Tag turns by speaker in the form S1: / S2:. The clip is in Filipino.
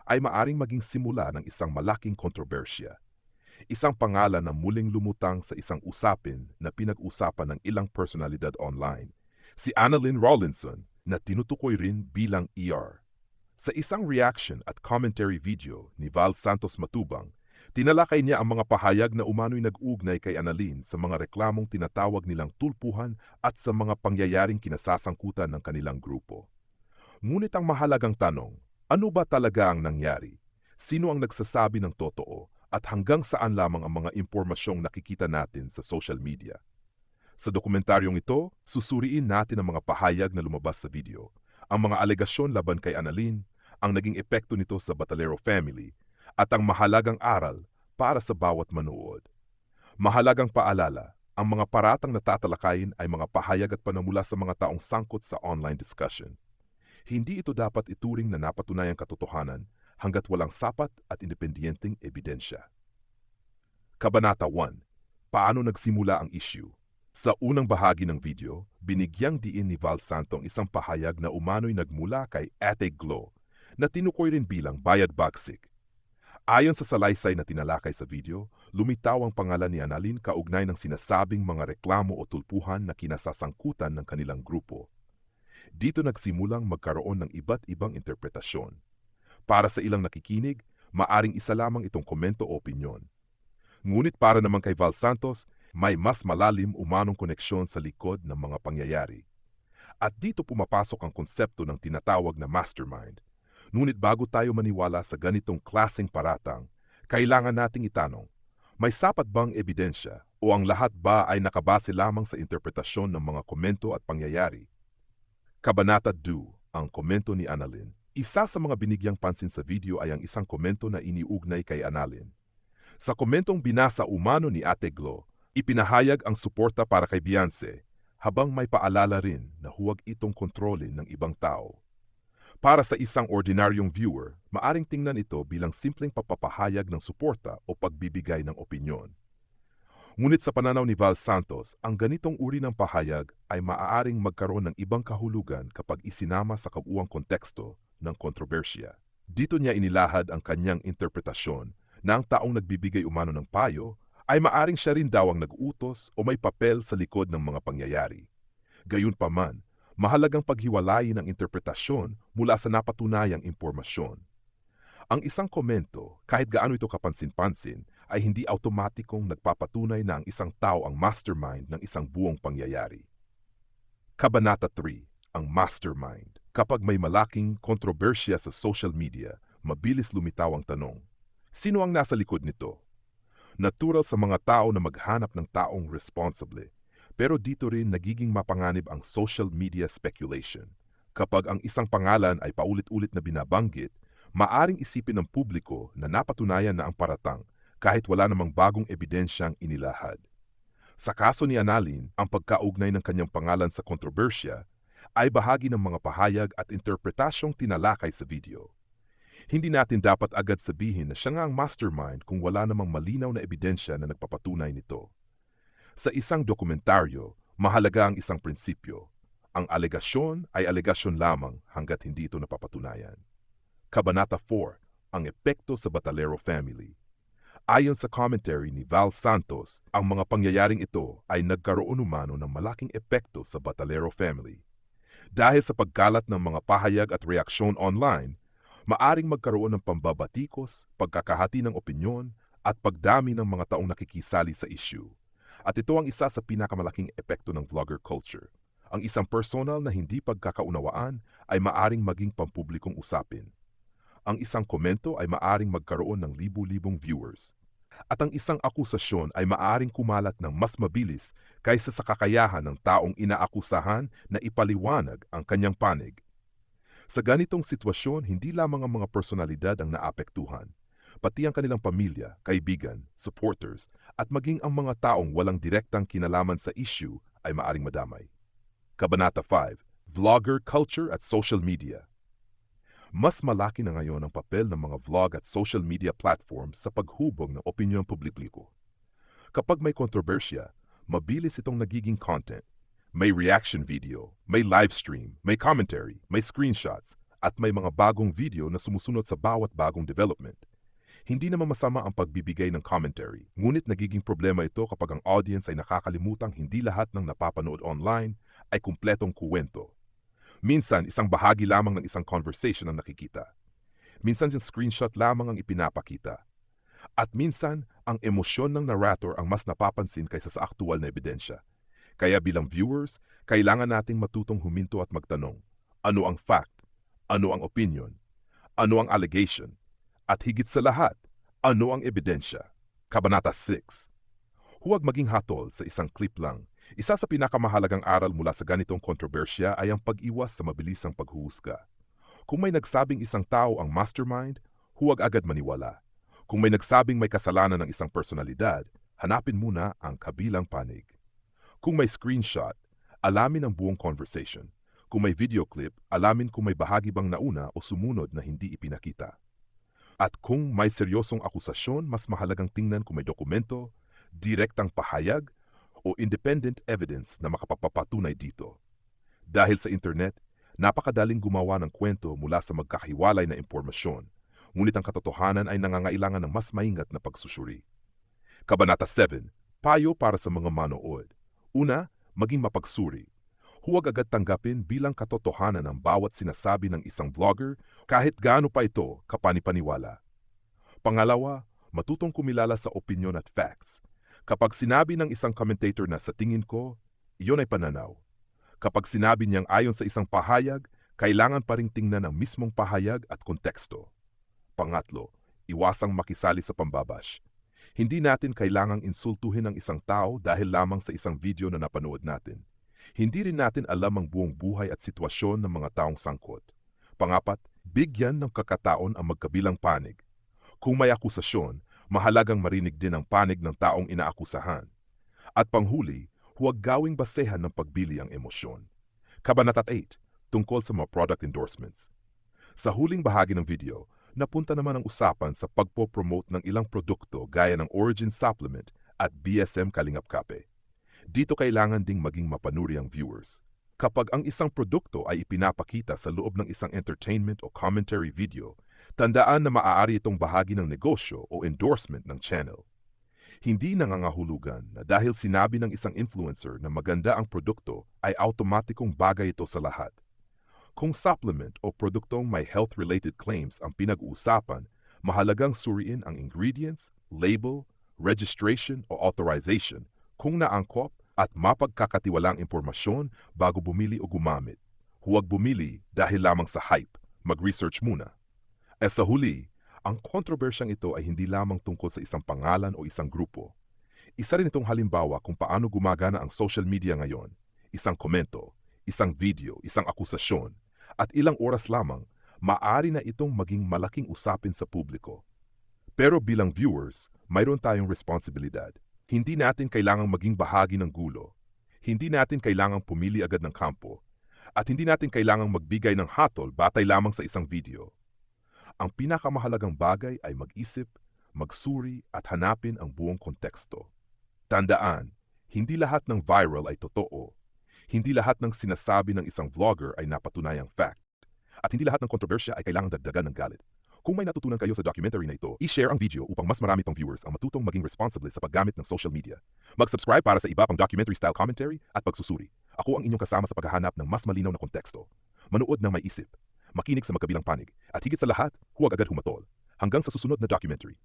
S1: ay maaring maging simula ng isang malaking kontrobersya. Isang pangalan na muling lumutang sa isang usapin na pinag-usapan ng ilang personalidad online, si Annalyn Rawlinson na tinutukoy rin bilang ER. Sa isang reaction at commentary video ni Val Santos Matubang, tinalakay niya ang mga pahayag na umano'y nag-ugnay kay Annalyn sa mga reklamong tinatawag nilang tulpuhan at sa mga pangyayaring kinasasangkutan ng kanilang grupo. Ngunit ang mahalagang tanong, ano ba talaga ang nangyari? Sino ang nagsasabi ng totoo at hanggang saan lamang ang mga impormasyong nakikita natin sa social media? Sa dokumentaryong ito, susuriin natin ang mga pahayag na lumabas sa video, ang mga alegasyon laban kay Annalyn, ang naging epekto nito sa Batalero family, at ang mahalagang aral para sa bawat manood. Mahalagang paalala, ang mga paratang natatalakayin ay mga pahayag at panamula sa mga taong sangkot sa online discussion. Hindi ito dapat ituring na napatunayang katotohanan hanggat walang sapat at independenteng ebidensya. Kabanata 1. Paano nagsimula ang issue? Sa unang bahagi ng video, binigyang diin ni Val Santo ang isang pahayag na umano'y nagmula kay Ate Glo na tinukoy rin bilang bayad bagsik. Ayon sa salaysay na tinalakay sa video, lumitaw ang pangalan ni Annalyn kaugnay ng sinasabing mga reklamo o tulpuhan na kinasasangkutan ng kanilang grupo. Dito nagsimulang magkaroon ng iba't ibang interpretasyon. Para sa ilang nakikinig, maaring isa lamang itong komento o opinyon. Ngunit para naman kay Val Santos, may mas malalim umanong koneksyon sa likod ng mga pangyayari. At dito pumapasok ang konsepto ng tinatawag na mastermind. Ngunit bago tayo maniwala sa ganitong klaseng paratang, kailangan nating itanong, may sapat bang ebidensya o ang lahat ba ay nakabase lamang sa interpretasyon ng mga komento at pangyayari? Kabanata 2, ang komento ni Annalyn. Isa sa mga binigyang pansin sa video ay ang isang komento na iniugnay kay Annalyn. Sa komentong binasa umano ni Ate Glo, ipinahayag ang suporta para kay Beyonce, habang may paalala rin na huwag itong kontrolin ng ibang tao. Para sa isang ordinaryong viewer, maaring tingnan ito bilang simpleng pagpapahayag ng suporta o pagbibigay ng opinyon. Ngunit sa pananaw ni Val Santos, ang ganitong uri ng pahayag ay maaaring magkaroon ng ibang kahulugan kapag isinama sa kabuuang konteksto ng kontrobersya. Dito niya inilahad ang kanyang interpretasyon na ang taong nagbibigay umano ng payo ay maaring siya rin daw ang nag-utos o may papel sa likod ng mga pangyayari. Gayunpaman, mahalagang paghiwalayin ang interpretasyon mula sa napatunayang impormasyon. Ang isang komento, kahit gaano ito kapansin-pansin, ay hindi automatikong nagpapatunay na ang isang tao ang mastermind ng isang buong pangyayari. Kabanata 3, ang mastermind. Kapag may malaking kontrobersya sa social media, mabilis lumitaw ang tanong, sino ang nasa likod nito? Natural sa mga tao na maghanap ng taong responsable, pero dito rin nagiging mapanganib ang social media speculation. Kapag ang isang pangalan ay paulit-ulit na binabanggit, maaring isipin ng publiko na napatunayan na ang paratang kahit wala namang bagong ebidensyang inilahad. Sa kaso ni Annalyn, ang pagkaugnay ng kanyang pangalan sa kontrobersya ay bahagi ng mga pahayag at interpretasyong tinalakay sa video. Hindi natin dapat agad sabihin na siya nga ang mastermind kung wala namang malinaw na ebidensya na nagpapatunay nito. Sa isang dokumentaryo, mahalaga ang isang prinsipyo. Ang alegasyon ay alegasyon lamang hanggat hindi ito napapatunayan. Kabanata 4, ang epekto sa Batalero family. Ayon sa commentary ni Val Santos, ang mga pangyayaring ito ay nagkaroon umano ng malaking epekto sa Batalero family. Dahil sa pagkalat ng mga pahayag at reaksyon online, maaring magkaroon ng pambabatikos, pagkakahati ng opinyon, at pagdami ng mga taong nakikisali sa issue. At ito ang isa sa pinakamalaking epekto ng vlogger culture. Ang isang personal na hindi pagkakaunawaan ay maaring maging pampublikong usapin. Ang isang komento ay maaring magkaroon ng libu-libong viewers. At ang isang akusasyon ay maaring kumalat ng mas mabilis kaysa sa kakayahan ng taong inaakusahan na ipaliwanag ang kanyang panig. Sa ganitong sitwasyon, hindi lamang ang mga personalidad ang naapektuhan, pati ang kanilang pamilya, kaibigan, supporters, at maging ang mga taong walang direktang kinalaman sa issue ay maaring madamay. Kabanata 5, Vlogger Culture at Social Media. Mas malaki na ngayon ang papel ng mga vlog at social media platforms sa paghubog ng opinyon publiko. Kapag may kontrobersya, mabilis itong nagiging content. May reaction video, may live stream, may commentary, may screenshots, at may mga bagong video na sumusunod sa bawat bagong development. Hindi naman masama ang pagbibigay ng commentary, ngunit nagiging problema ito kapag ang audience ay nakakalimutang hindi lahat ng napapanood online ay kumpletong kuwento. Minsan, isang bahagi lamang ng isang conversation ang nakikita. Minsan, yung screenshot lamang ang ipinapakita. At minsan, ang emosyon ng narrator ang mas napapansin kaysa sa aktual na ebidensya. Kaya bilang viewers, kailangan nating matutong huminto at magtanong, ano ang fact? Ano ang opinion? Ano ang allegation? At higit sa lahat, ano ang ebidensya? Kabanata 6. Huwag maging hatol sa isang clip lang. Isa sa pinakamahalagang aral mula sa ganitong kontrobersya ay ang pag-iwas sa mabilisang paghuhusga. Kung may nagsabing isang tao ang mastermind, huwag agad maniwala. Kung may nagsabing may kasalanan ng isang personalidad, hanapin muna ang kabilang panig. Kung may screenshot, alamin ang buong conversation. Kung may video clip, alamin kung may bahagi bang nauna o sumunod na hindi ipinakita. At kung may seryosong akusasyon, mas mahalagang tingnan kung may dokumento, direktang pahayag, o independent evidence na makapapatunay dito. Dahil sa internet, napakadaling gumawa ng kwento mula sa magkakahiwalay na impormasyon, ngunit ang katotohanan ay nangangailangan ng mas maingat na pagsusuri. Kabanata 7. Payo para sa mga manood. Una, maging mapagsuri. Huwag agad tanggapin bilang katotohanan ang bawat sinasabi ng isang vlogger kahit gaano pa ito kapanipaniwala. Pangalawa, matutong kumilala sa opinyon at facts. Kapag sinabi ng isang commentator na sa tingin ko, iyon ay pananaw. Kapag sinabi niyang ayon sa isang pahayag, kailangan pa ring tingnan ang mismong pahayag at konteksto. Pangatlo, iwasang makisali sa pambabash. Hindi natin kailangang insultuhin ang isang tao dahil lamang sa isang video na napanood natin. Hindi rin natin alam ang buong buhay at sitwasyon ng mga taong sangkot. Pangapat, bigyan ng kakataon ang magkabilang panig. Kung may akusasyon, mahalagang marinig din ang panig ng taong inaakusahan. At panghuli, huwag gawing basehan ng pagbili ang emosyon. Kabanata 8, tungkol sa mga product endorsements. Sa huling bahagi ng video, napunta naman ang usapan sa pagpo-promote ng ilang produkto gaya ng Origin Supplement at BSM Kalingap Kape. Dito kailangan ding maging mapanuri ang viewers. Kapag ang isang produkto ay ipinapakita sa loob ng isang entertainment o commentary video, tandaan na maaari itong bahagi ng negosyo o endorsement ng channel. Hindi nangangahulugan na dahil sinabi ng isang influencer na maganda ang produkto ay automatikong bagay ito sa lahat. Kung supplement o produktong may health-related claims ang pinag-uusapan, mahalagang suriin ang ingredients, label, registration o authorization kung naangkop at mapagkakatiwalang impormasyon bago bumili o gumamit. Huwag bumili dahil lamang sa hype. Mag-research muna. Sa huli, ang kontrobersyang ito ay hindi lamang tungkol sa isang pangalan o isang grupo. Isa rin itong halimbawa kung paano gumagana ang social media ngayon. Isang komento, isang video, isang akusasyon, at ilang oras lamang, maaari na itong maging malaking usapin sa publiko. Pero bilang viewers, mayroon tayong responsibilidad. Hindi natin kailangang maging bahagi ng gulo. Hindi natin kailangang pumili agad ng kampo. At hindi natin kailangang magbigay ng hatol batay lamang sa isang video. Ang pinakamahalagang bagay ay mag-isip, magsuri at hanapin ang buong konteksto. Tandaan, hindi lahat ng viral ay totoo. Hindi lahat ng sinasabi ng isang vlogger ay napatunayang fact. At hindi lahat ng kontrobersya ay kailangang dagdagan ng galit. Kung may natutunan kayo sa documentary na ito, i-share ang video upang mas marami pang viewers ang matutong maging responsible sa paggamit ng social media. Mag-subscribe para sa iba pang documentary-style commentary at pagsusuri. Ako ang inyong kasama sa paghahanap ng mas malinaw na konteksto. Manood ng may isip. Makinig sa magkabilang panig. At higit sa lahat, huwag agad humatol. Hanggang sa susunod na documentary.